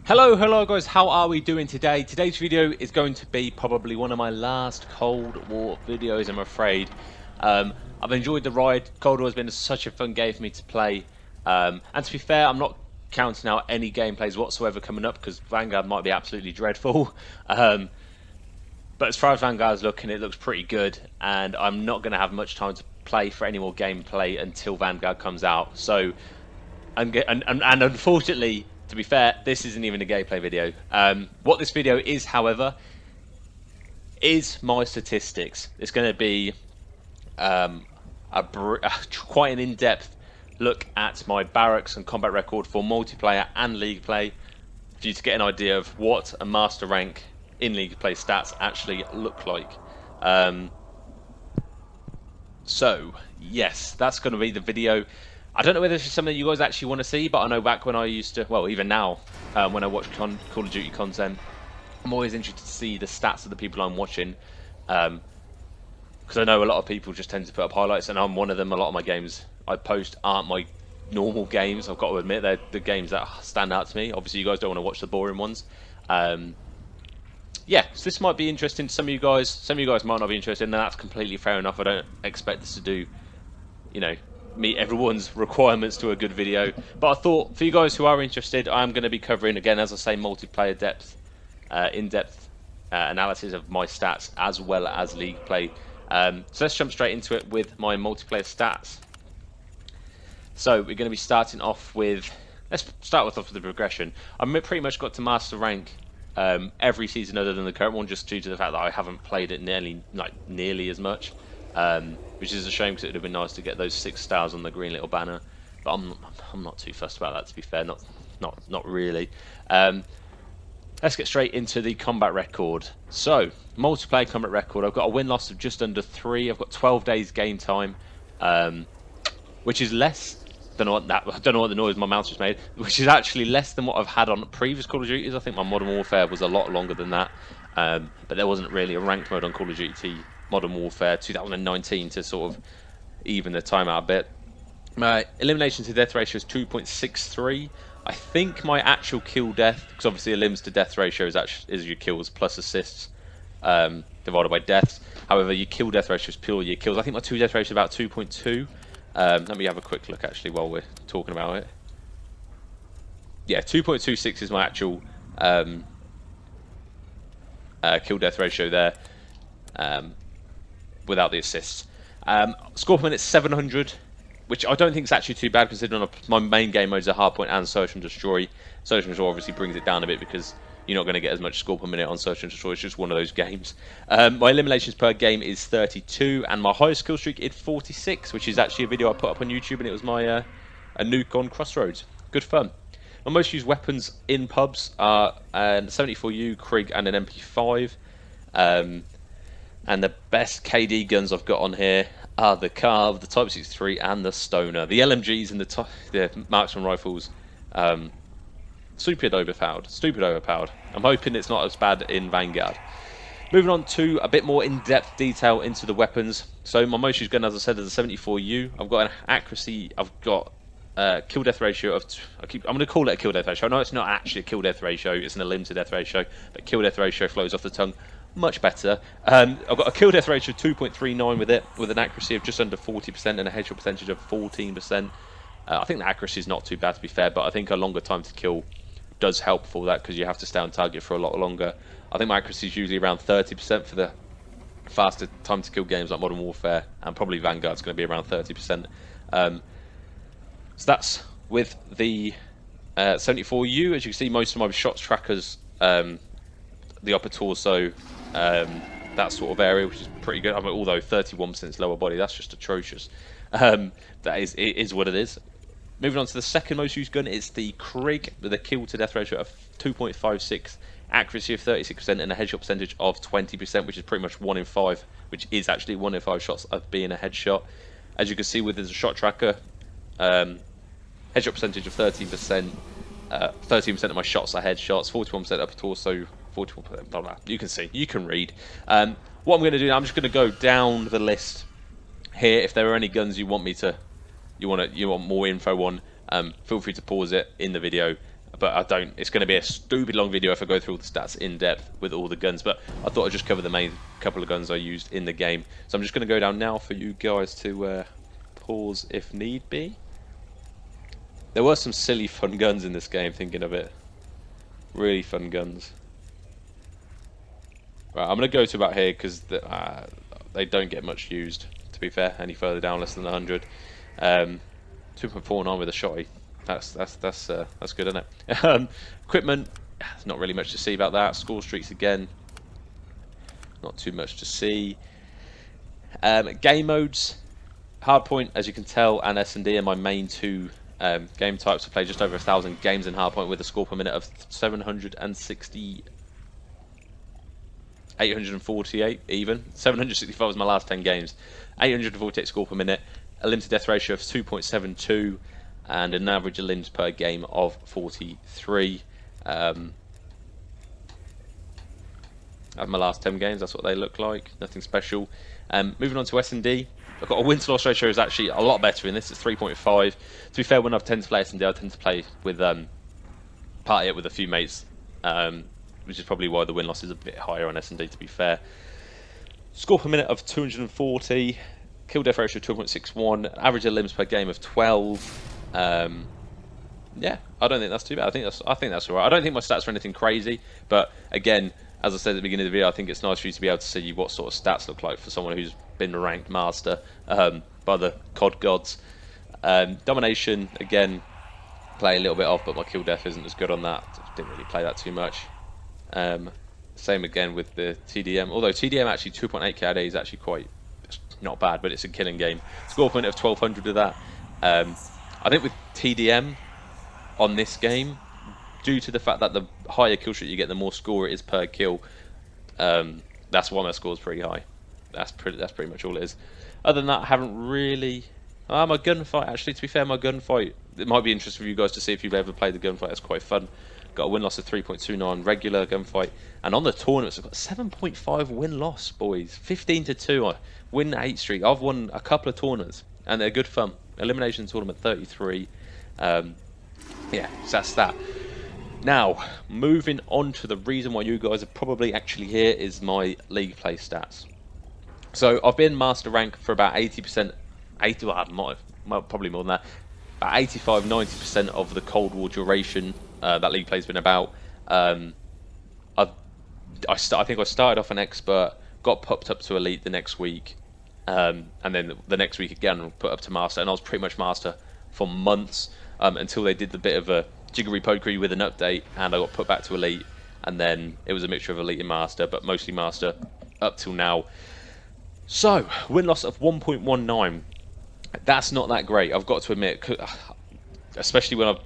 Hello guys, how are we doing today? Today's video is going to be probably one of my last Cold War videos, I'm afraid. I've enjoyed the ride. Cold War has been such a fun game for me to play. And to be fair, I'm not counting out any gameplays whatsoever coming up because Vanguard might be absolutely dreadful. But as far as Vanguard's looking, it looks pretty good, and I'm not going to have much time to play for any more gameplay until Vanguard comes out. So, and unfortunately, to be fair, this isn't even a gameplay video. What this video is, however, is my statistics. It's going to be quite an in-depth look at my barracks and combat record for multiplayer and league play, for you to get an idea of what a master rank in league play stats actually look like. So yes, that's going to be the video. I don't know whether this is something you guys actually want to see, but I know back when I used to, well, even now, when I watch Call of Duty content, I'm always interested to see the stats of the people I'm watching, because I know a lot of people just tend to put up highlights, and I'm one of them. A lot of my games I post aren't my normal games. I've got to admit, they're the games that stand out to me. Obviously, you guys don't want to watch the boring ones. Yeah, so this might be interesting to some of you guys. Some of you guys might not be interested, and that's completely fair enough. I don't expect this to do, meet everyone's requirements to a good video. But I thought, for you guys who are interested, I'm going to be covering, again, as I say, multiplayer depth, in-depth analysis of my stats, as well as league play. So let's jump straight into it with my multiplayer stats. So we're going to be starting off with, let's start off with the progression. I've pretty much got to master rank every season other than the current one, just due to the fact that I haven't played it nearly as much. Which is a shame because it would have been nice to get those 6 stars on the green little banner, but I'm not too fussed about that, to be fair. Not really. Let's get straight into the combat record. So multiplayer combat record. I've got a win-loss of just under 3. I've got 12 days game time, which is less. I don't know what the noise my mouth just made. Which is actually less than what I've had on previous Call of Duties. I think my Modern Warfare was a lot longer than that, but there wasn't really a ranked mode on Call of Duty Modern Warfare 2019 to sort of even the time out a bit. My elimination to death ratio is 2.63. I think my actual kill death, because obviously elims to death ratio is your kills plus assists divided by deaths. However, your kill death ratio is purely your kills. I think my 2 death ratio is about 2.2. Let me have a quick look actually while we're talking about it. Yeah, 2.26 is my actual kill death ratio there. Without the assists. Score per minute 700, which I don't think is actually too bad considering my main game modes are Hardpoint and Search and Destroy. Search and Destroy obviously brings it down a bit because you're not going to get as much score per minute on Search and Destroy. It's just one of those games. My eliminations per game is 32, and my highest kill streak is 46, which is actually a video I put up on YouTube, and it was my a nuke on Crossroads. Good fun. My most used weapons in pubs are an 74U, Krig, and an MP5. And the best KD guns I've got on here are the Carve, the Type 63, and the Stoner. The LMGs and the marksman rifles, stupid overpowered. I'm hoping it's not as bad in Vanguard. Moving on to a bit more in-depth detail into the weapons. So my most used gun, as I said, is a 74U. I've got an accuracy. I've got kill death ratio of. I'm going to call it a kill death ratio. I know it's not actually a kill death ratio. It's an elim to death ratio, but kill death ratio flows off the tongue much better. I've got a kill death ratio of 2.39 with it, with an accuracy of just under 40% and a headshot percentage of 14%. I think the accuracy is not too bad, to be fair, but I think a longer time to kill does help for that because you have to stay on target for a lot longer. I think my accuracy is usually around 30% for the faster time to kill games like Modern Warfare, and probably Vanguard's going to be around 30%. So that's with the 74U. As you can see, most of my shots trackers, the upper torso, that sort of area, which is pretty good. I mean, although 31% lower body, that's just atrocious. It is what it is. Moving on to the second most used gun, it's the Krig with a kill to death ratio of 2.56, accuracy of 36%, and a headshot percentage of 20%, which is pretty much 1 in 5, which is actually 1 in 5 shots of being a headshot. As you can see with the shot tracker, headshot percentage of 13%, 13% of my shots are headshots, 41% upper torso, 41%, blah, blah. You can see, you can read. What I'm going to do now, I'm just going to go down the list here. If there are any guns you want me to, you want more info on, feel free to pause it in the video but I don't. It's going to be a stupid long video if I go through all the stats in depth with all the guns, but I thought I'd just cover the main couple of guns I used in the game. So I'm just going to go down now for you guys to pause if need be. There were some silly fun guns in this game, thinking of it. Really fun guns. Right, I'm going to go to about here because they don't get much used, to be fair, any further down, less than 100. 2.49 with a shotty. That's good, isn't it? Equipment, there's not really much to see about that. Score streaks again, not too much to see. Game modes, hardpoint, as you can tell, and S&D are my main two game types. I play just over 1,000 games in hardpoint with a score per minute of 848 even. 765 was my last 10 games. 848 score per minute. A limited death ratio of 2.72 and an average of limbs per game of 43. Out of my last 10 games, that's what they look like. Nothing special. Moving on to S&D. I've got a win-to-loss ratio is actually a lot better in this. It's 3.5. To be fair, when I tend to play S&D, I tend to play with party it with a few mates, which is probably why the win-loss is a bit higher on S&D, to be fair. Score per minute of 240. Kill death ratio of 2.61. Average of limbs per game of 12. Yeah, I don't think that's too bad. I think that's alright. I don't think my stats are anything crazy, but again, as I said at the beginning of the video, I think it's nice for you to be able to see what sort of stats look like for someone who's been ranked master by the COD gods. Domination, again, play a little bit off, but my kill death isn't as good on that. Didn't really play that too much. Same again with the TDM, although TDM actually 2.8 KD is actually quite not bad, but it's a killing game. Score point of 1200 of that. I think with TDM on this game, due to the fact that the higher kill streak you get, the more score it is per kill, that's why my score's pretty high. That's pretty much all it is. Other than that, I haven't really. My gunfight, actually, to be fair, my gunfight, it might be interesting for you guys to see if you've ever played the gunfight. It's quite fun. Got a win-loss of 3.29 regular gunfight, and on the tournaments I've got 7.5 win-loss, boys. 15-2. I win 8 streak. I've won a couple of tournaments, and they're good fun. Elimination tournament 33. Yeah, so that's that. Now, moving on to the reason why you guys are probably actually here is my league play stats. So I've been master rank for about 80%, probably more than that, about 85-90% of the Cold War duration that league play's been about. I think I started off an expert, got popped up to elite the next week, and then the next week again put up to master, and I was pretty much master for months until they did the bit of a jiggery pokery with an update, and I got put back to elite, and then it was a mixture of elite and master, but mostly master up till now. So win-loss of 1.19. That's not that great, I've got to admit, especially when I've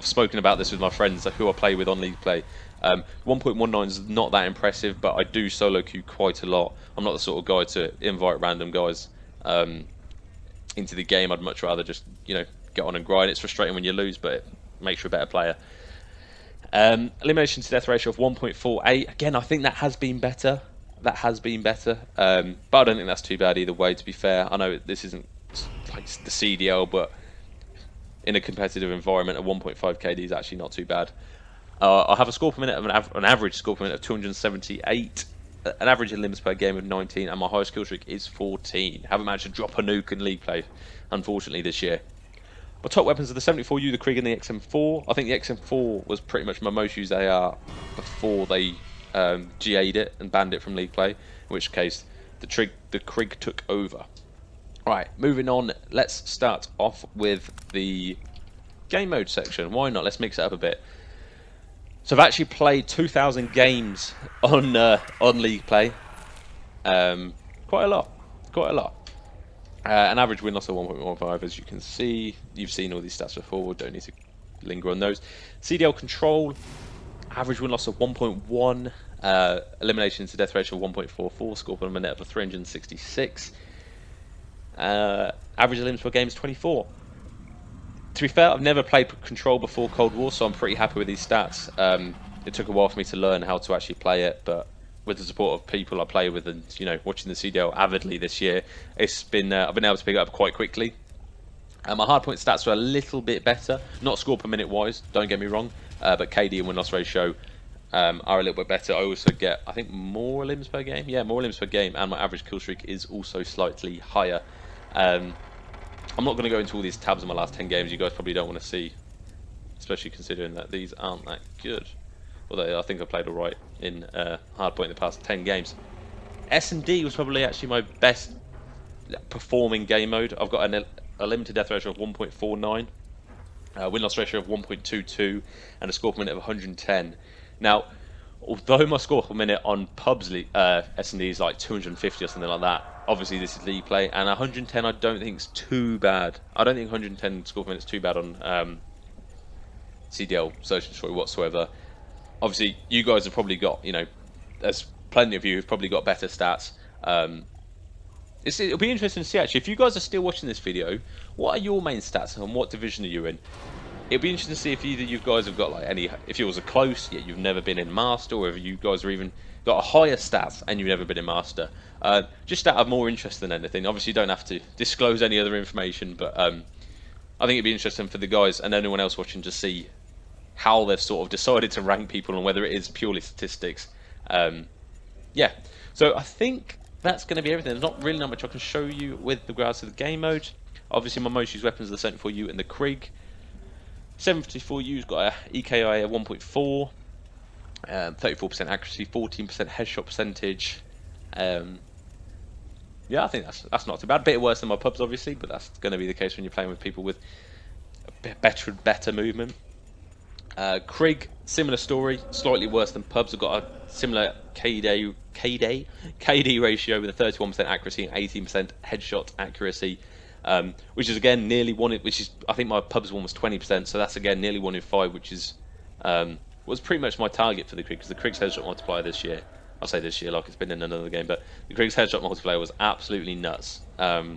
spoken about this with my friends who I play with on League Play. 1.19 is not that impressive, but I do solo queue quite a lot. I'm not the sort of guy to invite random guys into the game. I'd much rather just, get on and grind. It's frustrating when you lose, but it makes you a better player. Elimination to death ratio of 1.48. Again, I think that has been better. But I don't think that's too bad either way, to be fair. I know this isn't like the CDL, but in a competitive environment, a 1.5 KD is actually not too bad. I have a score per minute of an average score per minute of 278, an average in limbs per game of 19, and my highest kill streak is 14. Haven't managed to drop a nuke in league play, unfortunately, this year. My top weapons are the 74U, the Krieg, and the XM4. I think the XM4 was pretty much my most used AR before they GA'd it and banned it from league play, in which case the Krieg took over. Right, moving on, let's start off with the game mode section. Why not? Let's mix it up a bit. So I've actually played 2,000 games on league play. Quite a lot. An average win-loss of 1.15, as you can see. You've seen all these stats before, don't need to linger on those. CDL control, average win-loss of 1.1, elimination to death ratio of 1.44, score per minute of 366. Average limbs per game is 24. To be fair, I've never played control before Cold War, so I'm pretty happy with these stats. It took a while for me to learn how to actually play it, but with the support of people I play with and watching the CDL avidly this year, it's been I've been able to pick it up quite quickly. My hardpoint stats are a little bit better, not score per minute wise, don't get me wrong, but KD and win-loss ratio are a little bit better. I also get, I think, more limbs per game. Yeah, more limbs per game, and my average kill streak is also slightly higher. I'm not going to go into all these tabs in my last 10 games. You guys probably don't want to see, especially considering that these aren't that good. Although I think I played alright in hardpoint in the past 10 games. S&D was probably actually my best performing game mode. I've got a limited death ratio of 1.49, win-loss ratio of 1.22, and a score per minute of 110. Now, although my score per minute on pubs S&D is like 250 or something like that, obviously this is league play, and 110 I don't think is too bad. I don't think 110 score per minute is too bad on CDL Search and Destroy whatsoever. Obviously, you guys have probably got, you know, there's plenty of you who've probably got better stats. It'll be interesting to see, actually, if you guys are still watching this video, what are your main stats and what division are you in? It'll be interesting to see if either you guys have got like any, if yours are close yet you've never been in Master, or if you guys are even got a higher stats and you've never been in Master. Just out of more interest than anything. Obviously, you don't have to disclose any other information, but I think it'd be interesting for the guys and anyone else watching to see how they've sort of decided to rank people and whether it is purely statistics. Yeah, so I think that's going to be everything. There's not really much I can show you with regards to the game mode. Obviously, my most used weapons are the 74U and the Krieg. 754U's got a EKI of 1.4, 34% accuracy, 14% headshot percentage. Yeah, I think that's not too bad. A bit worse than my pubs, obviously, but that's going to be the case when you're playing with people with a better movement. Krieg, similar story, slightly worse than pubs. Have got a similar KD ratio with a 31% accuracy and 18% headshot accuracy, which is again nearly one. Which is, I think my pubs one was 20%, so that's again nearly 1 in 5, which is was pretty much my target for the Krieg, because the Krieg's headshot multiplier this year, I'll say this year like it's been in another game, but the Krieg's headshot multiplier was absolutely nuts. So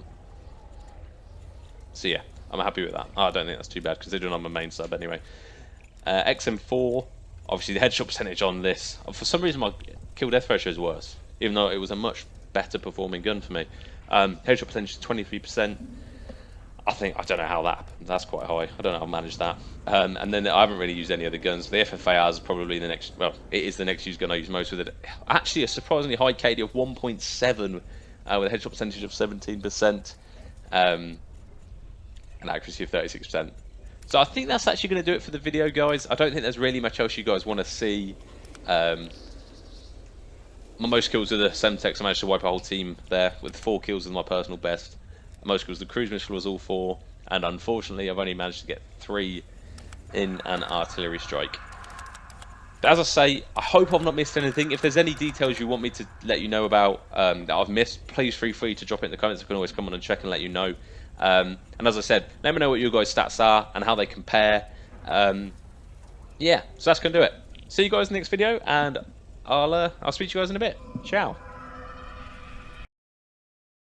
yeah, I'm happy with that. I don't think that's too bad considering I'm a main sub anyway. XM4, obviously the headshot percentage on this, for some reason my kill death ratio is worse, even though it was a much better performing gun for me. Headshot percentage is 23%. I don't know how that happened. That's quite high. I don't know how to manage that. And then I haven't really used any other guns. The FFAR is probably the next, well, it is the next used gun I use most with it. Actually, a surprisingly high KD of 1.7 with a headshot percentage of 17%, and accuracy of 36%. So I think that's actually going to do it for the video, guys. I don't think there's really much else you guys want to see. My most kills are the Semtex. I managed to wipe a whole team there with 4 kills with my personal best. Most kills, the cruise missile was all 4, and unfortunately I've only managed to get 3 in an artillery strike. But as I say, I hope I've not missed anything. If there's any details you want me to let you know about that I've missed, please feel free to drop it in the comments. I can always come on and check and let you know. And as I said, let me know what your guys' stats are and how they compare. Yeah, so that's going to do it. See you guys in the next video, and I'll speak to you guys in a bit. Ciao.